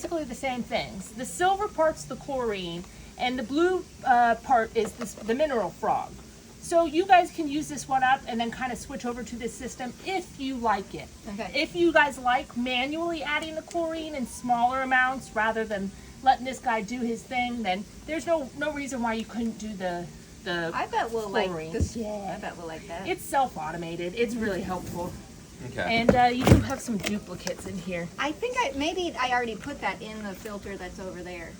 Basically the same things. The silver part's the chlorine, and the blue part is the mineral frog. So you guys can use this one up and then kind of switch over to this system if you like it. Okay. If you guys like manually adding the chlorine in smaller amounts rather than letting this guy do his thing, then there's no reason why you couldn't do the I bet we'll chlorine. like this. Yeah. I bet we'll like that. It's self-automated. It's really helpful. Okay. And you do have some duplicates in here. I think maybe I already put that in the filter that's over there.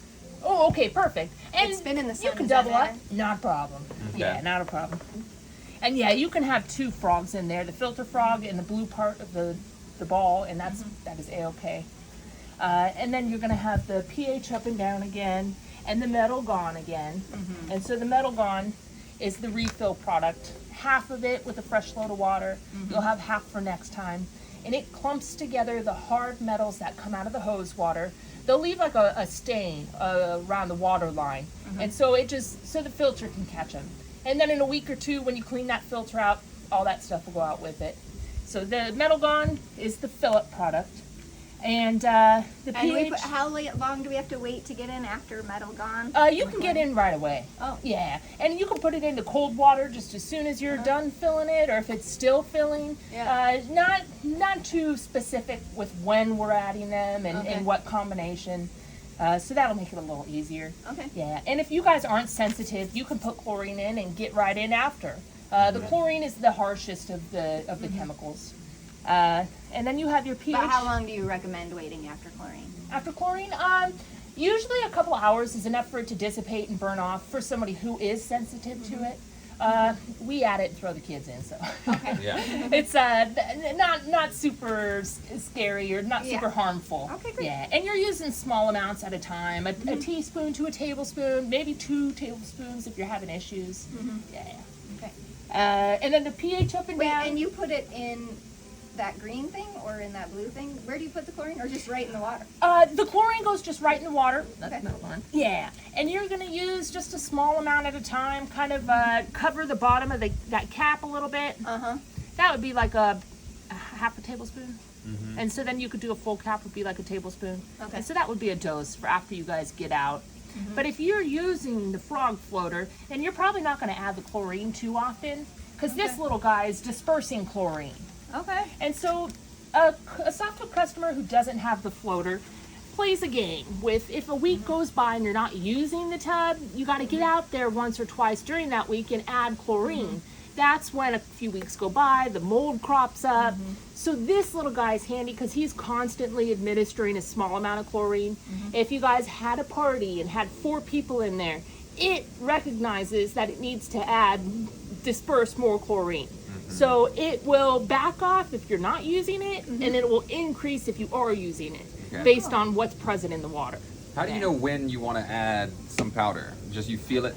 Oh, okay, perfect. And It's been in the sun. you can Does that double up. matter? Not a problem. Okay. Yeah, not a problem. And yeah, you can have two frogs in there, the filter frog and the blue part of the ball, and that is A-okay. And then you're going to have the pH up and down again, and the metal gone again. And so the metal gone is the refill product. Half of it with a fresh load of water. You'll have half for next time. And it clumps together the hard metals that come out of the hose water. They'll leave like a stain around the water line. And so so the filter can catch them. And then in a week or two, when you clean that filter out, all that stuff will go out with it. So the metal gone is the Philip product. And the And pH, how long do we have to wait to get in after metal gone? you can get in right away. Oh. Yeah, and you can put it into cold water just as soon as you're done filling it, or if it's still filling. Yeah. Not too specific with when we're adding them and, Okay. and what combination. So that'll make it a little easier. Okay. Yeah, and if you guys aren't sensitive, you can put chlorine in and get right in after. The chlorine is the harshest of the chemicals. And then you have your pH. But how long do you recommend waiting after chlorine? After chlorine, usually a couple hours is enough for it to dissipate and burn off for somebody who is sensitive to it. We add it and throw the kids in, so Yeah. it's not super scary or not super harmful. Okay, great. Yeah, and you're using small amounts at a time, a teaspoon to a tablespoon, maybe 2 tablespoons if you're having issues. Yeah. Okay. And then the pH up and Wait, down. and you put it in that green thing or in that blue thing? Where do you put the chlorine, or just right in the water? The chlorine goes just right in the water. Okay. Yeah, and you're going to use just a small amount at a time, kind of cover the bottom of that cap a little bit. That would be like a half a tablespoon. And so then you could do a full cap would be like a tablespoon. Okay. And so that would be a dose for after you guys get out. But if you're using the frog floater, then you're probably not going to add the chlorine too often because this little guy is dispersing chlorine. Okay. And so a software customer who doesn't have the floater plays a game with if a week goes by and you're not using the tub, you got to get out there once or twice during that week and add chlorine. That's when a few weeks go by, the mold crops up. So this little guy's handy because he's constantly administering a small amount of chlorine. If you guys had a party and had 4 people in there, it recognizes that it needs to disperse more chlorine. So it will back off if you're not using it, and it will increase if you are using it, based on what's present in the water. How do you know when you want to add some powder? Just you feel it?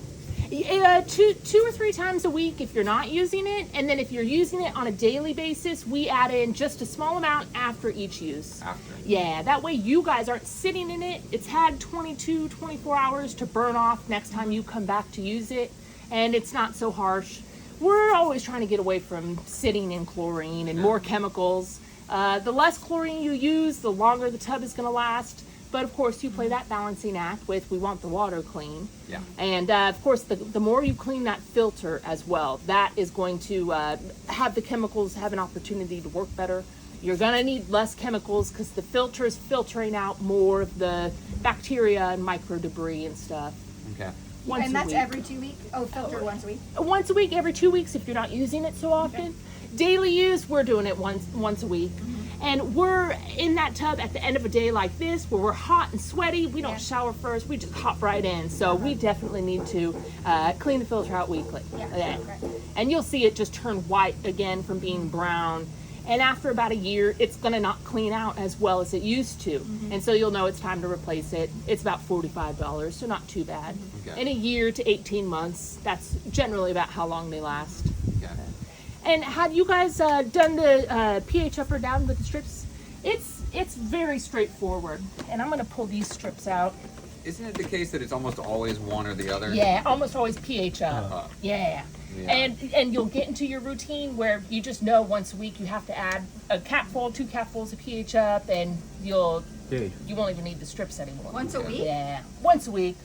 2 or 3 times a week if you're not using it, and then if you're using it on a daily basis, we add in just a small amount after each use. After. Yeah, that way you guys aren't sitting in it. It's had 22, 24 hours to burn off next time you come back to use it, and it's not so harsh. We're always trying to get away from sitting in chlorine and more chemicals. The less chlorine you use, the longer the tub is going to last. But of course, you play that balancing act with we want the water clean. Yeah. And of course, the more you clean that filter as well, that is going to have the chemicals have an opportunity to work better. You're going to need less chemicals because the filter is filtering out more of the bacteria and micro debris and stuff. Okay. Once And a that's week. every 2 weeks? Oh, filter once a week? Once a week, every 2 weeks if you're not using it so often. Daily use, we're doing it once a week. And we're in that tub at the end of a day like this where we're hot and sweaty. We don't shower first, we just hop right in. So we definitely need to clean the filter out weekly. Yeah. And you'll see it just turn white again from being brown. And after about a year, it's going to not clean out as well as it used to. And so you'll know it's time to replace it. It's about $45, so not too bad. Okay. In a year to 18 months, that's generally about how long they last. Okay. And have you guys done the pH up or down with the strips? It's very straightforward. And I'm going to pull these strips out. Isn't it the case that it's almost always one or the other? Yeah, almost always pH up. Yeah. Yeah. And you'll get into your routine where you just know once a week you have to add a capful, 2 capfuls of pH up, and you'll day? You won't even need the strips anymore. Once a week? Yeah, once a week.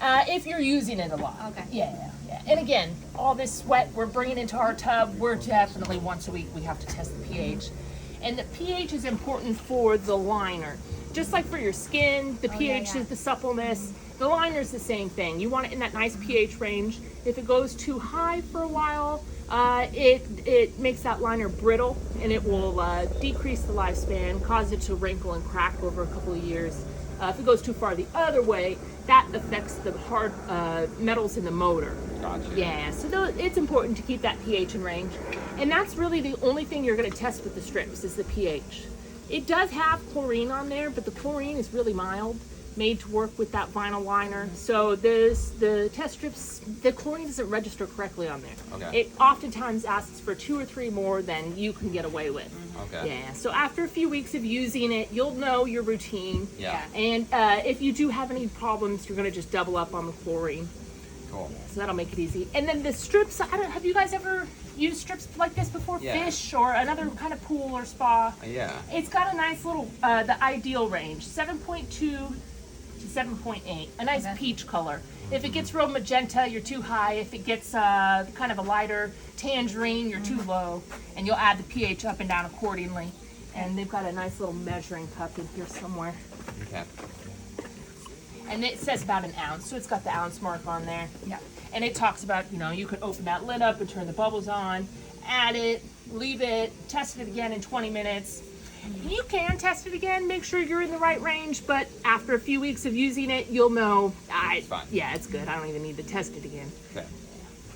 If you're using it a lot. Okay. Yeah. And again, all this sweat we're bringing into our tub, we're definitely once a week we have to test the pH. And the pH is important for the liner. Just like for your skin, the pH is the suppleness. The liner's the same thing. You want it in that nice pH range. If it goes too high for a while, it makes that liner brittle, and it will decrease the lifespan, cause it to wrinkle and crack over a couple of years. If it goes too far the other way, that affects the hard metals in the motor. Gotcha. Yeah, so it's important to keep that pH in range. And that's really the only thing you're going to test with the strips is the pH. It does have chlorine on there, but the chlorine is really mild, made to work with that vinyl liner. So the test strips, the chlorine doesn't register correctly on there. Okay. It oftentimes asks for 2 or 3 more than you can get away with. Okay. Yeah, so after a few weeks of using it, you'll know your routine. Yeah. And if you do have any problems, you're going to just double up on the chlorine. Cool. So that'll make it easy. And then the strips, have you guys ever used strips like this before? Yeah. Fish or another kind of pool or spa? Yeah. It's got a nice little, the ideal range, 7.2 to 7.8, a nice peach color. If it gets real magenta, you're too high. If it gets kind of a lighter tangerine, you're too low. And you'll add the pH up and down accordingly. And they've got a nice little measuring cup in here somewhere. Okay. And it says about an ounce, so it's got the ounce mark on there. Yeah. And it talks about, you could open that lid up and turn the bubbles on, add it, leave it, test it again in 20 minutes. You can test it again, make sure you're in the right range, but after a few weeks of using it, you'll know, It's fine. yeah, it's good. I don't even need to test it again. Okay.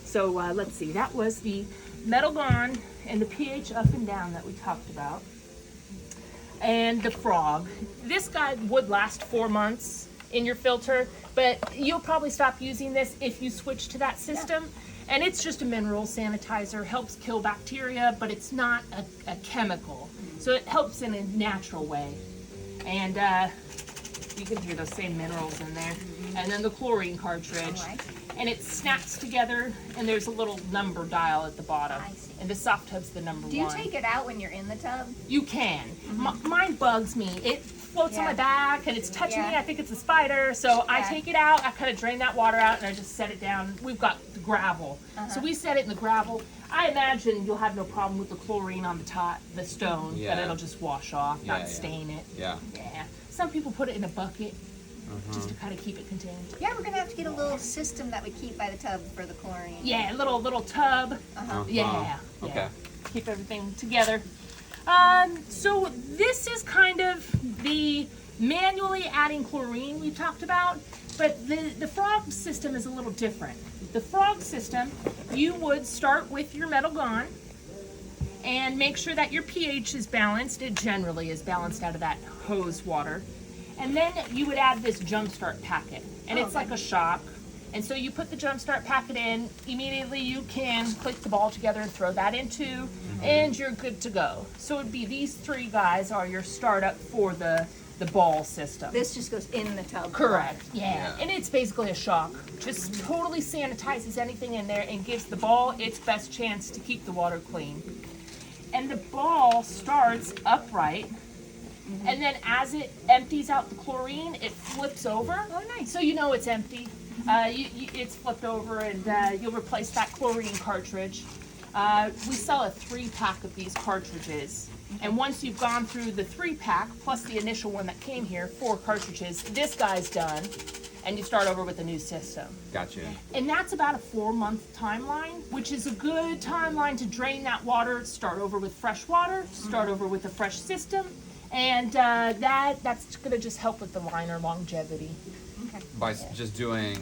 So let's see, that was the Metal Gone and the pH up and down that we talked about. And the Frog. This guy would last 4 months in your filter, but you'll probably stop using this if you switch to that system. And it's just a mineral sanitizer, helps kill bacteria, but it's not a chemical. So it helps in a natural way. And you can hear those same minerals in there. And then the chlorine cartridge. Oh, I see. And it snaps together, and there's a little number dial at the bottom. I see. And the soft tub's the number Do you 1. take it out when you're in the tub? You can. Mine bugs me. It floats on Yeah. my back and it's touching me. Yeah. I think it's a spider. So I Yeah. take it out. I kind of drain that water out and I just set it down. We've got the gravel. So we set it in the gravel. I imagine you'll have no problem with the chlorine on the top, the stone, Yeah. but it'll just wash off, Yeah, not yeah. stain it. Yeah. Yeah. Some people put it in a bucket just to kind of keep it contained. Yeah, we're gonna have to get a little system that we keep by the tub for the chlorine. Yeah, little tub. Uh-huh. Yeah. Okay. Keep everything together. So this is kind of the manually adding chlorine we talked about, but the Frog system is a little different. The Frog system, you would start with your Metal Gone and make sure that your pH is balanced. It generally is balanced out of that hose water. And then you would add this Jumpstart packet, and it's like a shock. And so you put the Jumpstart packet in, immediately you can click the ball together and throw that into, and you're good to go. So it'd be these 3 guys are your startup for the ball system. This just goes in the tub. Correct, yeah. Yeah. And it's basically a shock. Just totally sanitizes anything in there and gives the ball its best chance to keep the water clean. And the ball starts upright, and then as it empties out the chlorine, it flips over. Oh, nice. So you know it's empty. It's flipped over, and you'll replace that chlorine cartridge. We sell a 3-pack of these cartridges. And once you've gone through the 3-pack, plus the initial one that came here, 4 cartridges, this guy's done, and you start over with a new system. Gotcha. And that's about a 4-month timeline, which is a good timeline to drain that water, start over with fresh water, start over with a fresh system, and that's going to just help with the liner longevity. By just doing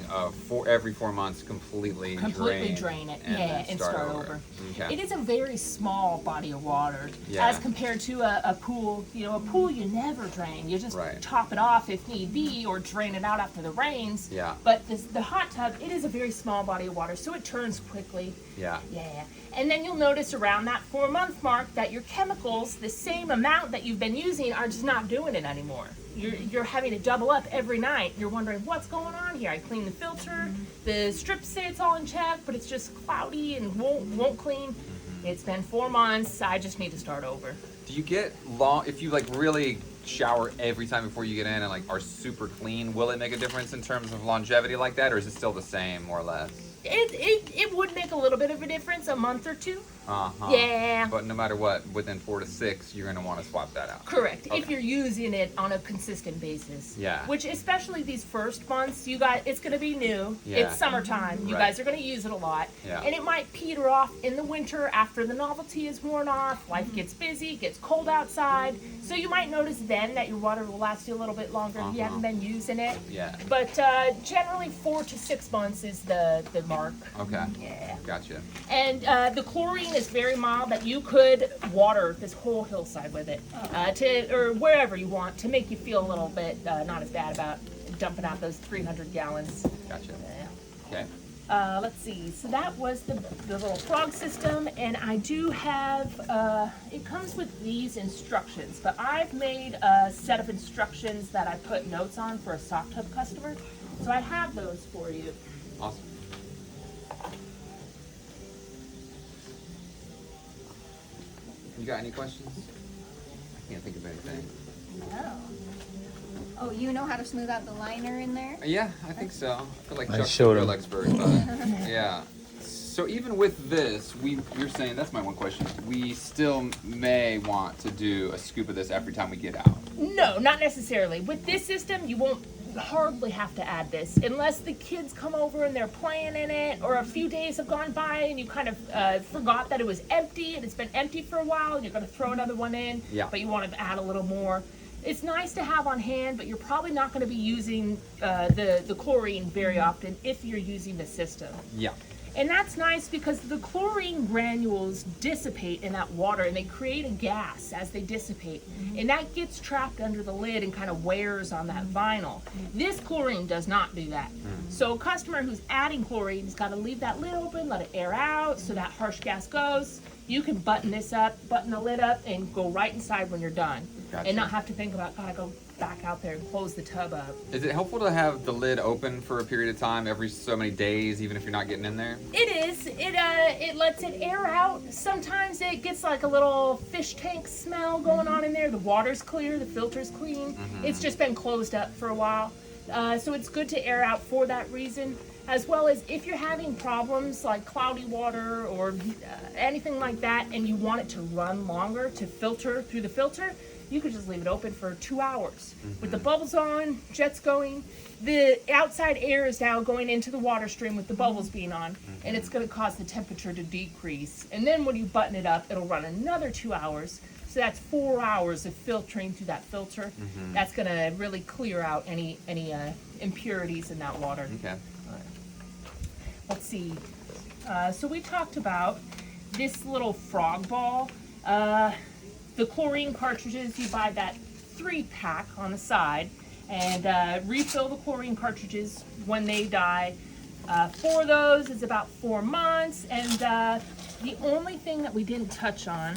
every 4 months, completely drain it, and yeah, then and start over. Okay. It is a very small body of water Yeah. as compared to a pool. A pool you never drain. You just Right. top it off if need be, or drain it out after the rains. Yeah. But the hot tub, it is a very small body of water, so it turns quickly. Yeah. Yeah. And then you'll notice around that 4-month mark that your chemicals, the same amount that you've been using, are just not doing it anymore. You're having to double up every night. You're wondering what's going on here. I clean the filter. The strips say it's all in check, but it's just cloudy and won't clean. It's been 4 months. I just need to start over. Do you get if you really shower every time before you get in and like are super clean, will it make a difference in terms of longevity like that, or is it still the same more or less? It would make a little bit of a difference, a month or two. Uh-huh. Yeah. But no matter what, within 4 to 6, you're gonna want to swap that out. Correct. Okay. If you're using it on a consistent basis. Yeah. Which, especially these first months, it's going to be new. Yeah. It's summertime. You Right. guys are going to use it a lot. Yeah. And it might peter off in the winter after the novelty is worn off. Life gets busy, gets cold outside. So you might notice then that your water will last you a little bit longer if you haven't been using it. Yeah. But generally 4 to 6 months is the mark. Okay. Yeah. Gotcha. And the chlorine is very mild that you could water this whole hillside with it, or wherever you want, to make you feel a little bit not as bad about dumping out those 300 gallons. Gotcha. Yeah. Okay. Let's see. So that was the little frog system, and I do have. It comes with these instructions, but I've made a set of instructions that I put notes on for a soft tub customer. So I have those for you. Awesome. You got any questions? I can't think of anything. No. Oh, you know how to smooth out the liner in there? Yeah, I think so. I feel like I Chuck's showed the real him. expert. But yeah. So even with this, you're saying, that's my one question. We still may want to do a scoop of this every time we get out. No, not necessarily. With this system, you won't hardly have to add this unless the kids come over and they're playing in it, or a few days have gone by and you kind of forgot that it was empty and it's been empty for a while and you're going to throw another one in, Yeah. but you want to add a little more. It's nice to have on hand, but you're probably not going to be using the chlorine very often if you're using the system. Yeah. And that's nice because the chlorine granules dissipate in that water and they create a gas as they dissipate. And that gets trapped under the lid and kind of wears on that vinyl. This chlorine does not do that. So a customer who's adding chlorine has got to leave that lid open, let it air out so that harsh gas goes. You can button this up, button the lid up, and go right inside when you're done. Gotcha. And not have to think about, gotta go back out there and close the tub up. Is it helpful to have the lid open for a period of time every so many days, even if you're not getting in there? It is. It lets it air out. Sometimes it gets like a little fish tank smell going on in there. The water's clear, the filter's clean. It's just been closed up for a while. So it's good to air out for that reason. As well as if you're having problems like cloudy water or anything like that, and you want it to run longer to filter through the filter, you could just leave it open for 2 hours. With the bubbles on, jets going, the outside air is now going into the water stream with the bubbles being on, and it's going to cause the temperature to decrease. And then when you button it up, it'll run another 2 hours. So that's 4 hours of filtering through that filter. That's going to really clear out any impurities in that water. Okay. Let's see. So we talked about this little frog ball. The chlorine cartridges, you buy that 3-pack on the side and refill the chlorine cartridges when they die. For those, it's about 4 months. And the only thing that we didn't touch on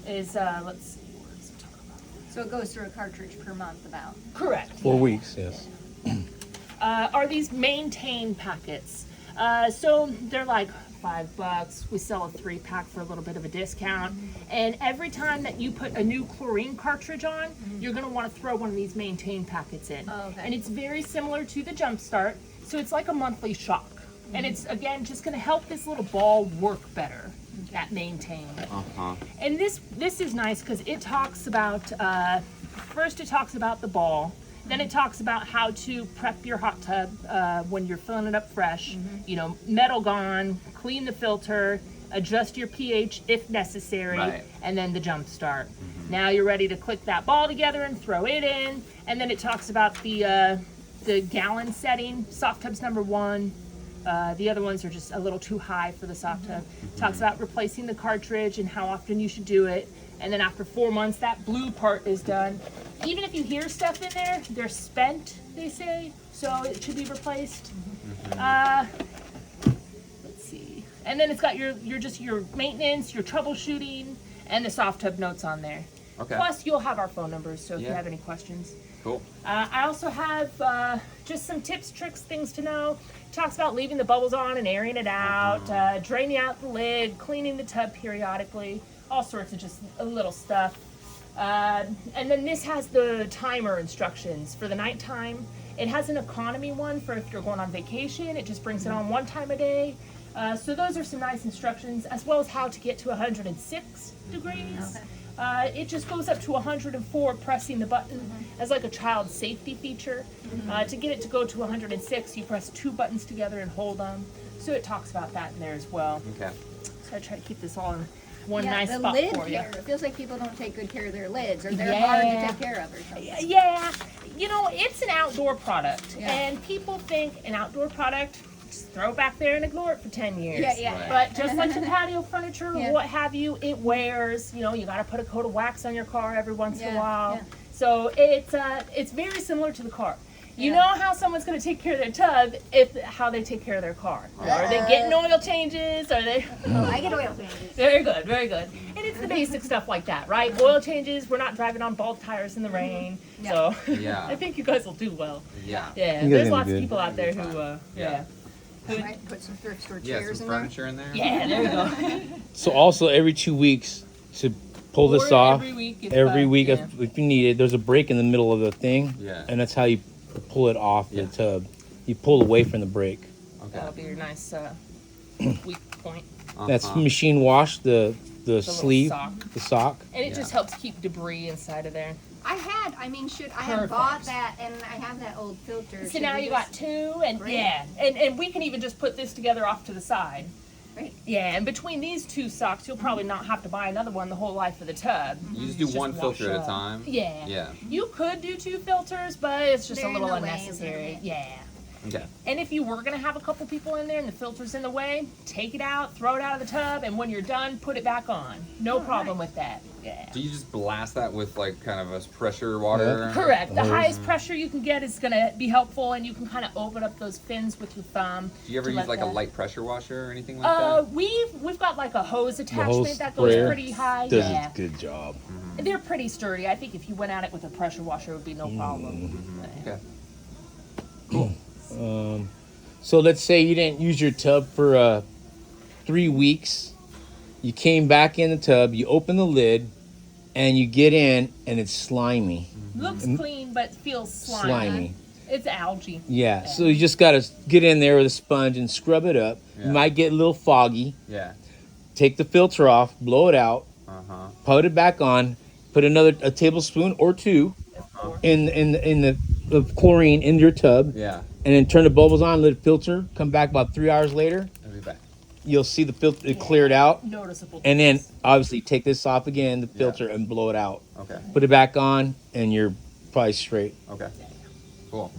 is, let's see, what does it talk about? So it goes through a cartridge per month about. Correct. 4 weeks, yes. Are these maintain packets. So they're like $5. We sell a 3-pack for a little bit of a discount. And every time that you put a new chlorine cartridge on, you're going to want to throw one of these maintain packets in. Oh, okay. And it's very similar to the Jump Start. So it's like a monthly shock. And it's, again, just going to help this little ball work better, that maintain. Uh-huh. And this is nice because it talks about, first it talks about the ball. Then it talks about how to prep your hot tub when you're filling it up fresh. You know, metal gone, clean the filter, adjust your pH if necessary, Right. and then the Jump Start. Now you're ready to click that ball together and throw it in. And then it talks about the gallon setting. Soft tub's number 1. The other ones are just a little too high for the soft tub. Talks about replacing the cartridge and how often you should do it. And then after 4 months, that blue part is done. Even if you hear stuff in there, they're spent, they say, so it should be replaced. Let's see. And then it's got your maintenance, your troubleshooting, and the soft tub notes on there. Okay. Plus, you'll have our phone numbers, so if you Yeah. have any questions. Cool. I also have just some tips, tricks, things to know. Talks about leaving the bubbles on and airing it out, draining out the lid, cleaning the tub periodically, all sorts of just a little stuff. And then this has the timer instructions for the nighttime. It has an economy one for if you're going on vacation. It just brings it on one time a day. So those are some nice instructions, as well as how to get to 106 degrees. Okay. It just goes up to 104 pressing the button as like a child safety feature. To get it to go to 106, you press 2 buttons together and hold them. So it talks about that in there as well. Okay. So I try to keep this all in one Yeah, nice the spot lid for you. care. It feels like people don't take good care of their lids, or they're hard to take care of, or something. Yeah, you know, it's an outdoor product, Yeah. and people think an outdoor product, just throw it back there and ignore it for 10 years. Yeah, yeah. But just like the patio furniture, Yeah. what have you, it wears. You know, you got to put a coat of wax on your car every once in a Yeah, while. yeah. So it's very similar to the car. You Yeah. know how someone's going to take care of their tub how they take care of their car. Are they getting oil changes? Are they? Oh, I get oil changes. Very good, very good. And it's the basic stuff like that, right? Oil changes. We're not driving on bald tires in the rain. Yeah. So Yeah. I think you guys will do well. Yeah. Yeah, You guys there's will lots do of good. people out there Good who, time. yeah. Right, put some thrift store Yeah, chairs some in there. furniture in there. Yeah, there you go. So also every 2 weeks to pull this Or off. every week. Every week yeah. if you need it. There's a break in the middle of the thing. Yeah. And that's how you pull it off Yeah. the tub. You pull away from the break. That'll Okay. be your nice weak point. That's Uh-huh. machine wash the little sleeve, sock. the sock. And it Yeah. just helps keep debris inside of there. I had Perfect. bought that, and I have that old filter. So Should now we you just- got 2, and Great. yeah, and we can even just put this together off to the side. Great. Yeah, and between these 2 socks, you'll probably not have to buy another one the whole life of the tub. You just do It's one wash filter at a up. time. Yeah. Yeah. You could do 2 filters, but it's just They're a in little the way, unnecessary. isn't it? Yeah. Okay. And if you were gonna have a couple people in there and the filter's in the way, take it out, throw it out of the tub, and when you're done, put it back on. No problem with that. Yeah. Do you just blast that with like kind of a pressure water? Correct. The Hose. highest pressure you can get is gonna be helpful, and you can kind of open up those fins with your thumb. Do you ever to use let like a that- light pressure washer or anything like that? We've got like a hose attachment hose that goes sprayer pretty high. Does Yeah. a good job. They're pretty sturdy. I think if you went at it with a pressure washer, it would be no problem. Okay. So let's say you didn't use your tub for 3 weeks. You came back in the tub, you open the lid, and you get in, and it's slimy. Looks clean, but feels slimy. Slimy. It's algae. Yeah. So you just gotta get in there with a sponge and scrub it up. Yeah. You might get a little foggy. Yeah. Take the filter off, blow it out, Uh-huh. put it back on, put a tablespoon or 2 in the chlorine in your tub, Yeah. and then turn the bubbles on, let it filter. Come back about 3 hours later, I'll be back. you'll see the filter it cleared out, Noticeable. and then obviously take this off again, the filter, and blow it out. Okay. Put it back on, and you're probably straight. Okay. Cool.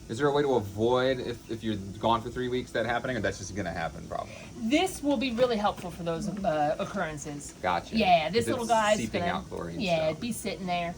Is there a way to avoid if you're gone for 3 weeks that happening, or that's just gonna happen probably? This will be really helpful for those occurrences. Gotcha. Yeah, this 'Cause little it's guy's seeping gonna out chlorine yeah stuff. be sitting there.